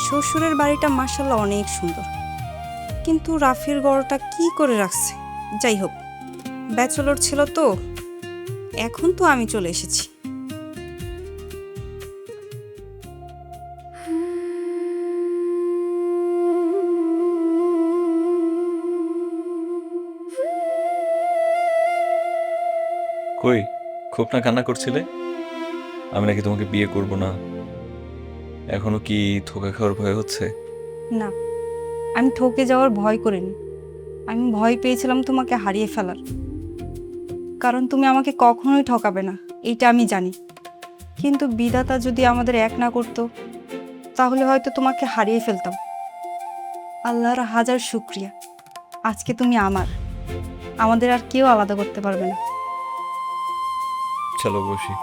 শ্বশুরের বাড়িটা মাশাআল্লাহ অনেক সুন্দর, কিন্তু রাফির ঘরটা কি করে রাখছে। যাই হোক, ব্যাচেলর ছিল তো, এখন তো আমি চলে এসেছি। কই, খুব না কান্না করছিলে? আমি নাকি তোমাকে বিয়ে করব না? এখনো কি ধোঁকা খাওয়ার ভয় হচ্ছে? না, আমি ঠকে যাওয়ার ভয় করিনি। আমি ভয় পেয়েছিলাম তোমাকে হারিয়ে ফেলার, কারণ তুমি আমাকে কখনোই ঠকাবে না, এইটা আমি জানি। কিন্তু বিধাতা যদি আমাদের এক না করতো, তাহলে হয়তো তোমাকে হারিয়ে ফেলতাম। আল্লাহর হাজার শুক্রিয়া, আজকে তুমি আমার, আমাদের আর কেউ আলাদা করতে পারবে না। চলো বসি।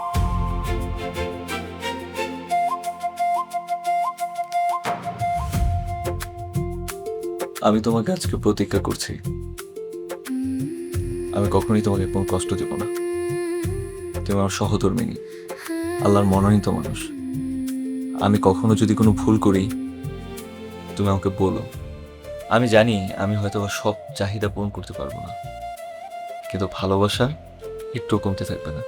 আমি তোমাকে আজকে প্রতিজ্ঞা করছি, আমি কখনোই তোমাকে কোনো কষ্ট দেব না। তুমি আমার সহধর্মিণী, আল্লাহর মনোনীত মানুষ। আমি কখনো যদি কোনো ভুল করি, তুমি আমাকে বলো। আমি জানি আমি হয়তো বা সব চাহিদা পূরণ করতে পারবো না, কিন্তু ভালোবাসা একটু কমতে থাকবে না।